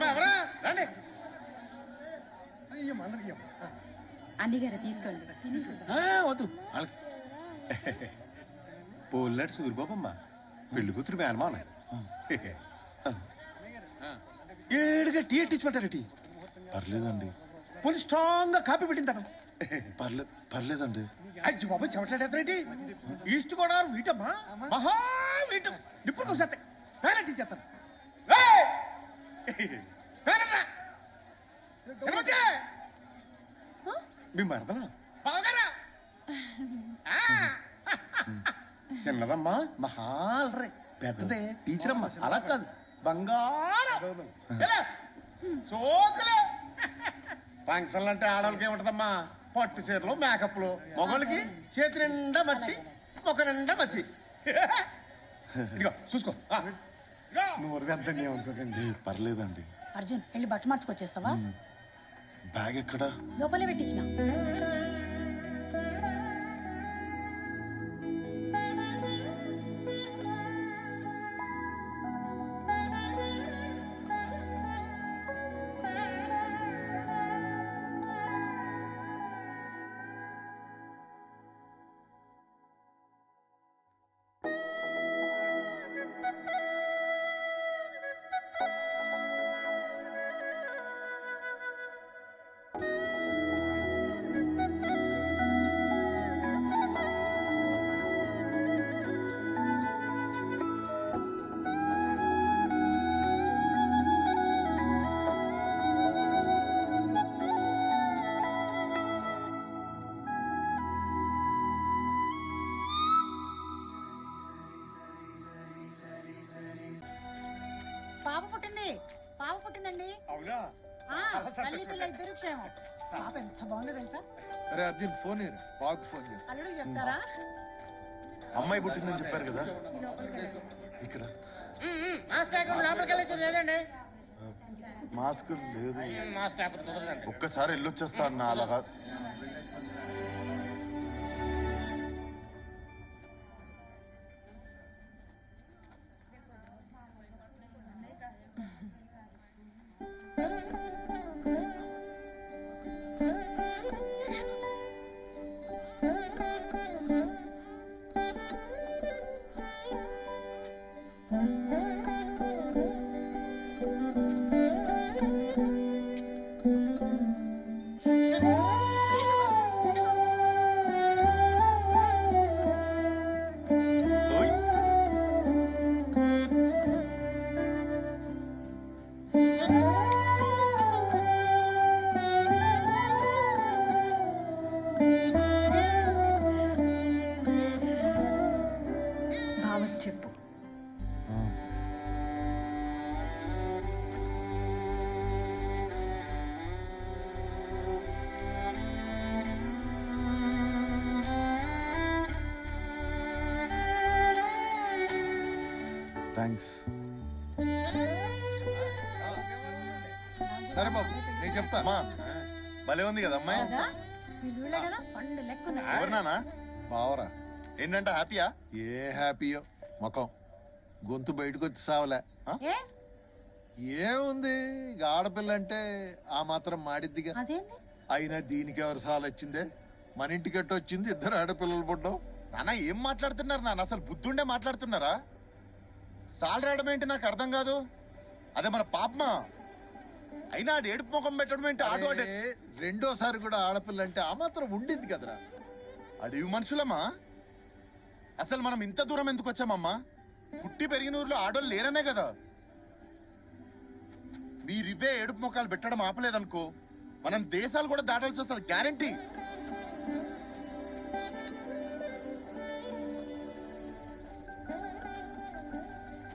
ఎవరా రండి. అన్ని గారు తీసుకోండి. వద్దు పోలినట్టు సూరిబాబమ్మ పెళ్లి కూతురు మేనమా ఏడుగా టీ ఎట్టించమంటారు టీ. పర్లేదండి. పోనీ స్ట్రాంగ్ గా కాపీ పెట్టింటాను. పర్లేదండి. అజ్జి బాబు చెమట్లాడేంటి? ఈస్ట్ గోదావరి వీటమ్మా, మహా వీటం. ఇప్పుడు కూసేస్తాయి పేరెంట్ ఇచ్చేస్తాను. మీ మరదలా బావగారా? చిన్నదమ్మా మహాల్రే, పెద్దదే టీచర్ అమ్మా. అలా కాదు బంగారం సోకరే. ఫంక్షన్లు అంటే ఆడవాళ్ళకి ఏముంటదమ్మా, పట్టు చీరలు మేకప్లు. మగవాళ్ళకి చేతి నిండా మట్టి, ఒక నిండా మసి. ఇదిగో చూసుకో. నువ్వు వరదంటే ఏమనుకోకండి. పర్లేదండి. అర్జున్ వెళ్ళి బట్ట మార్చుకొచ్చేస్తావా? బ్యాగ్ ఎక్కడా? లోపలే పెట్టించిన. పాప పుట్టింది, పాప పుట్టిందండి. అవునా? తల్లి పిల్ల ఇద్దరు క్షేమం. పాప ఎంత బాగుందో తెలుసా? అరే అర్జున్ ఫోన్ బాగు ఫోన్ చేస్తా. అల్లుడు చెప్తారా? అమ్మాయి పుట్టిందని చెప్పారు కదా ఇక్కడ. మాస్క్ లేదు. ఒక్కసారి వెళ్ళొచ్చేస్తా అన్న. అలాగా చెప్పు. థ్యాంక్స్. సరే బాబు నేను చెప్తా. అమ్మా భలే ఉంది కదా అమ్మాయి. ఎవరు నానా? బావరా. ఏంటంటే హ్యాపీయా? ఏ హ్యాపీయో మొఖం గొంతు బయటకు వచ్చి సావలే. ఏముంది ఆడపిల్ల అంటే ఆ మాత్రం మాడిద్దిగా. అయినా దీనికి ఎవరు సాల వచ్చిందే? మన ఇంటికి ఎట్టు వచ్చింది? ఇద్దరు ఆడపిల్లలు పుట్టడం. నాన్న ఏం మాట్లాడుతున్నారు నాన్న? అసలు బుద్ధుండే మాట్లాడుతున్నారా? సాల్ రావడం ఏంటి నాకు అర్థం కాదు. అదే మన పాపమా. అయినా ఆడు ఏడుపు ముఖం పెట్టడం ఏంటి? ఆడు అరే, రెండోసారి కూడా ఆడపిల్ల అంటే ఆ మాత్రం ఉండింది కదరా. అడివి మనుషులమ్మా. అసలు మనం ఇంత దూరం ఎందుకు వచ్చామమ్మా? పుట్టి పెరిగిన ఊర్లో ఆడోళ్ళు లేరనే కదా. మీరివే ఏడుపు ముఖాలు పెట్టడం ఆపలేదనుకో మనం దేశాలు కూడా దాటాల్సి వస్తుంది గ్యారంటీ.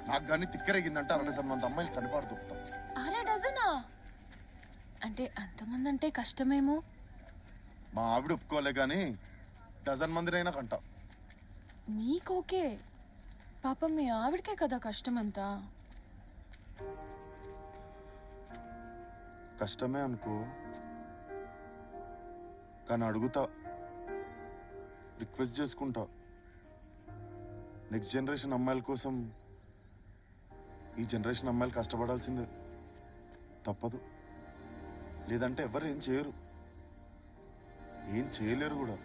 నాకు కానీ తిక్కరేగిందంటే 60 మంది అమ్మాయిలు కనపడు దొరుకుతాం. అలా డజనా? అంటే అంతమంది అంటే కష్టమేమో. మా ఆవిడ ఒప్పుకోలే గాని డజన్ మందినైనా కంటా. నీకోకే, పాపం మీ ఆవిడకే కదా కష్టం అంతా. కష్టమే అనుకో, కానీ అడుగుతా, రిక్వెస్ట్ చేసుకుంటా. నెక్స్ట్ జనరేషన్ అమ్మాయిల కోసం ఈ జనరేషన్ అమ్మాయిలు కష్టపడాల్సిందే, తప్పదు. లేదంటే ఎవరు ఏం చేయరు, ఏం చేయలేరు కూడా.